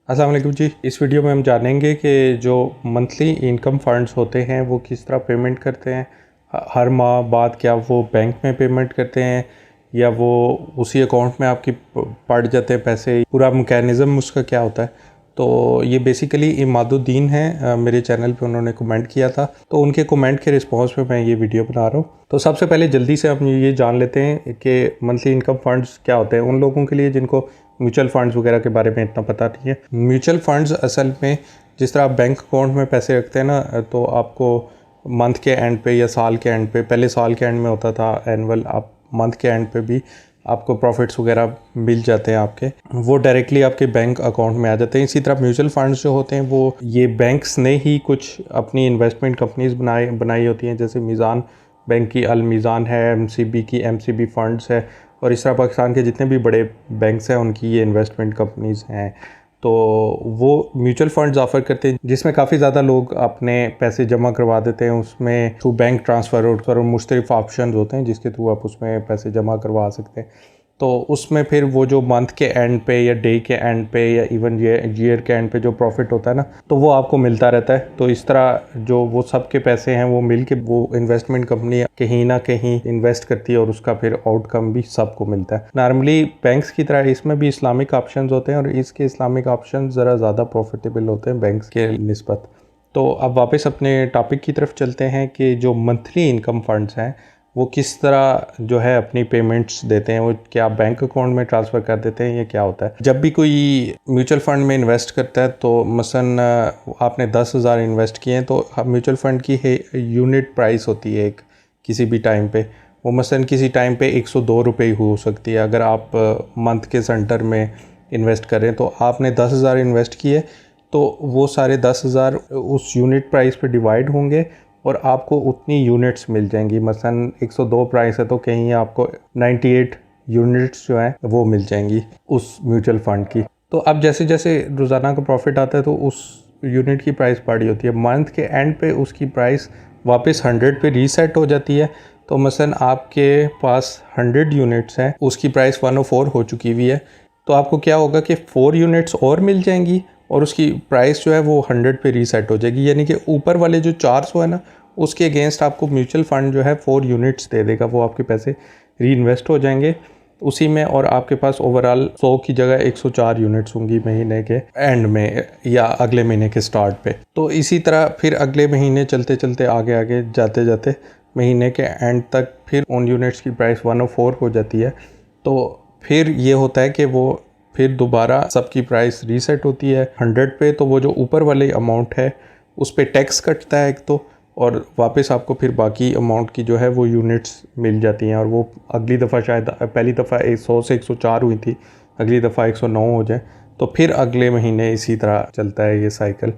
अस्सलाम वालेकुम जी। इस वीडियो में हम जानेंगे कि जो मंथली इनकम फंड्स होते हैं वो किस तरह पेमेंट करते हैं। हर माह बाद क्या वो बैंक में पेमेंट करते हैं या वो उसी अकाउंट में आपकी पड़ जाते हैं पैसे, पूरा मैकेनिज़्म उसका क्या होता है। तो ये बेसिकली इमादुद्दीन हैं, मेरे चैनल पे उन्होंने कमेंट किया था, तो उनके कमेंट के रिस्पॉन्स में मैं ये वीडियो बना रहा हूँ। तो सबसे पहले जल्दी से हम ये जान लेते हैं कि मंथली इनकम फंड्स क्या होते हैं उन लोगों के लिए जिनको म्यूचुअल फंड्स वगैरह के बारे में इतना पता नहीं है। म्यूचुअल फंड्स असल में जिस तरह आप बैंक अकाउंट में पैसे रखते हैं ना, तो आपको मंथ के एंड पे या साल के एंड पे, पहले साल के एंड में होता था एनुअल, आप मंथ के एंड पे भी आपको प्रॉफिट्स वगैरह मिल जाते हैं आपके, वो डायरेक्टली आपके बैंक अकाउंट में आ जाते हैं। इसी तरह म्यूचुअल फंड्स जो होते हैं वो ये बैंक्स ने ही कुछ अपनी इन्वेस्टमेंट कंपनीज बनाई होती हैं, जैसे मीज़ान बैंक की अल मीज़ान है, एमसीबी की एमसीबी फंड्स है, और इस तरह पाकिस्तान के जितने भी बड़े बैंक्स हैं उनकी ये इन्वेस्टमेंट कंपनीज़ हैं। तो वो म्यूचुअल फंड्स ऑफ़र करते हैं जिसमें काफ़ी ज़्यादा लोग अपने पैसे जमा करवा देते हैं। उसमें थ्रू बैंक ट्रांसफ़र और मुख्तलिफ ऑप्शन होते हैं जिसके थ्रू आप उसमें पैसे जमा करवा सकते हैं। तो उसमें फिर वो जो मंथ के एंड पे या डे के एंड पे या इवन ईयर के एंड पे जो प्रॉफिट होता है ना, तो वो आपको मिलता रहता है। तो इस तरह जो वो सब के पैसे हैं वो मिल के वो इन्वेस्टमेंट कंपनी कहीं ना कहीं इन्वेस्ट करती है और उसका फिर आउटकम भी सबको मिलता है। नॉर्मली बैंक्स की तरह इसमें भी इस्लामिक ऑप्शन होते हैं और इसके इस्लामिक ऑप्शन ज़रा ज़्यादा प्रॉफिटेबल होते हैं बैंक्स के निस्बत। तो अब वापस अपने टॉपिक की तरफ चलते हैं कि जो मंथली इनकम फंड्स हैं वो किस तरह जो है अपनी पेमेंट्स देते हैं। वो क्या बैंक अकाउंट में ट्रांसफ़र कर देते हैं या क्या होता है। जब भी कोई म्यूचुअल फ़ंड में इन्वेस्ट करता है तो मसलन आपने 10,000 इन्वेस्ट किए हैं, तो म्यूचुअल फ़ंड की यूनिट प्राइस होती है एक किसी भी टाइम पे, वो मसलन किसी टाइम पे 102 रुपये हो सकती है। अगर आप मंथ के सेंटर में इन्वेस्ट करें तो आपने 10,000 इन्वेस्ट किए तो वो सारे 10,000 उस यूनिट प्राइस पे डिवाइड होंगे और आपको उतनी यूनिट्स मिल जाएंगी। मसलन 102 प्राइस है तो कहीं आपको 98 यूनिट्स जो हैं वो मिल जाएंगी उस म्यूचुअल फंड की। तो अब जैसे जैसे रोज़ाना का प्रॉफिट आता है तो उस यूनिट की प्राइस बढ़ी होती है। मंथ के एंड पे उसकी प्राइस वापस 100 पे रीसेट हो जाती है। तो मसलन आपके पास 100 यूनिट्स हैं, उसकी प्राइस 104 हो चुकी हुई है, तो आपको क्या होगा कि 4 यूनिट्स और मिल जाएंगी और उसकी प्राइस जो है वो 100 पे रीसेट हो जाएगी। यानी कि ऊपर वाले जो 400 है ना, उसके अगेंस्ट आपको म्यूचुअल फंड जो है 4 यूनिट्स दे देगा। वो आपके पैसे री इन्वेस्ट हो जाएंगे उसी में और आपके पास ओवरऑल 100 की जगह 104 यूनिट्स होंगी महीने के एंड में या अगले महीने के स्टार्ट पे। तो इसी तरह फिर अगले महीने चलते चलते आगे आगे जाते जाते महीने के एंड तक फिर उन यूनिट्स की प्राइस 104 हो जाती है। तो फिर ये होता है कि वो फिर दोबारा सबकी प्राइस रीसेट होती है 100 पे। तो वो जो ऊपर वाले अमाउंट है उस पर टैक्स कटता है एक तो, और वापस आपको फिर बाकी अमाउंट की जो है वो यूनिट्स मिल जाती हैं। और वो अगली दफ़ा शायद पहली दफ़ा 100 से 104 हुई थी, अगली दफ़ा 109 हो जाए, तो फिर अगले महीने इसी तरह चलता है ये साइकिल।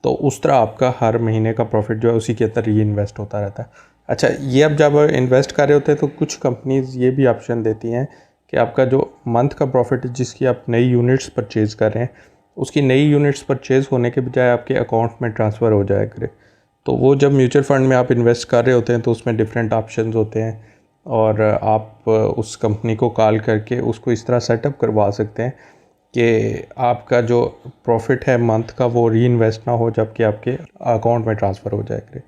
तो उस तरह आपका हर महीने का प्रॉफिट जो है उसी के अंदर री इन्वेस्ट होता रहता है। अच्छा, ये अब जब इन्वेस्ट कर रहे होते हैं तो कुछ कंपनीज़ ये भी ऑप्शन देती हैं कि आपका जो मंथ का प्रॉफिट जिसकी आप नई यूनिट्स परचेज़ कर रहे हैं, उसकी नई यूनिट्स परचेज़ होने के बजाय आपके अकाउंट में ट्रांसफ़र हो जाया करे। तो वो जब म्यूचुअल फ़ंड में आप इन्वेस्ट कर रहे होते हैं तो उसमें डिफरेंट ऑप्शंस होते हैं और आप उस कंपनी को कॉल करके उसको इस तरह सेटअप करवा सकते हैं कि आपका जो प्रॉफिट है मंथ का वो री इन्वेस्ट ना हो जबकि आपके अकाउंट में ट्रांसफ़र हो जाया करे।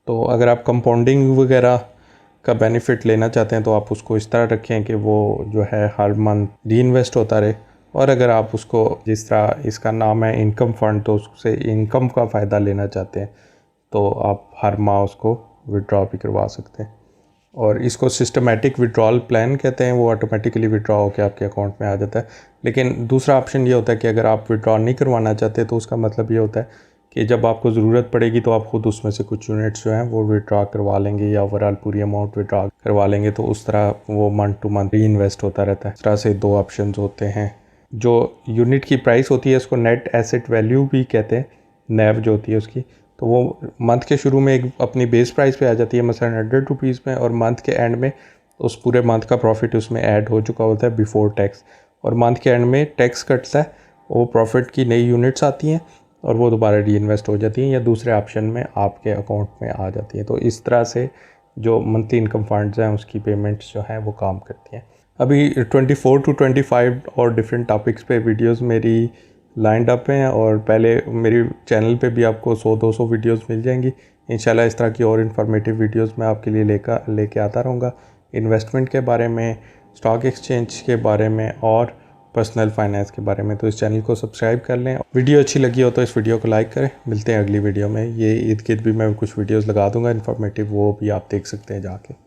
तो अगर आप कंपाउंडिंग वगैरह का बेनिफिट लेना चाहते हैं तो आप उसको इस तरह रखें कि वो जो है हर मंथ री इन्वेस्ट होता रहे। और अगर आप उसको जिस तरह इसका नाम है इनकम फ़ंड, तो उससे इनकम का फ़ायदा लेना चाहते हैं तो आप हर माह उसको विड्रॉ भी करवा सकते हैं। और इसको सिस्टमेटिक विड्रॉल प्लान कहते हैं, वो ऑटोमेटिकली विड्रॉ होकर आपके अकाउंट में आ जाता है। लेकिन दूसरा ऑप्शन ये होता है कि अगर आप विड्रॉ नहीं करवाना चाहते तो उसका मतलब ये होता है कि जब आपको ज़रूरत पड़ेगी तो आप ख़ुद उसमें से कुछ यूनिट्स जो हैं वो विड्रॉ करवा लेंगे या ओवरऑल पूरी अमाउंट विड्रॉ करवा लेंगे। तो उस तरह वो मंथ टू मंथ री इन्वेस्ट होता रहता है। इस तरह से दो ऑप्शन होते हैं। जो यूनिट की प्राइस होती है उसको नेट एसेट वैल्यू भी कहते हैं, नैव जो होती है उसकी। तो वो मंथ के शुरू में एक अपनी बेस प्राइस पे आ जाती है मसलन 100 रुपीज़ में, और मंथ के एंड में उस पूरे मंथ का प्रॉफिट उसमें ऐड हो चुका होता है बिफोर टैक्स। और मंथ के एंड में टैक्स कटता है, वो प्रॉफिट की नई यूनिट्स आती हैं और वो दोबारा री इन्वेस्ट हो जाती हैं या दूसरे ऑप्शन में आपके अकाउंट में आ जाती हैं। तो इस तरह से जो मंथली इनकम फंड्स हैं उसकी पेमेंट्स जो हैं वो काम करती हैं। अभी 24 to 25 और डिफरेंट टॉपिक्स पे वीडियोस मेरी लाइंड अप हैं और पहले मेरी चैनल पे भी आपको 100-200 वीडियोस मिल जाएंगी। इंशाल्लाह इस तरह की और इन्फॉर्मेटिव वीडियोस मैं आपके लिए लेके आता रहूँगा, इन्वेस्टमेंट के बारे में, स्टॉक एक्सचेंज के बारे में और पर्सनल फाइनेंस के बारे में। तो इस चैनल को सब्सक्राइब कर लें। वीडियो अच्छी लगी हो तो इस वीडियो को लाइक करें। मिलते हैं अगली वीडियो में। ये ईद गिर्द भी मैं कुछ वीडियोस लगा दूंगा इन्फॉर्मेटिव, वो भी आप देख सकते हैं जाके।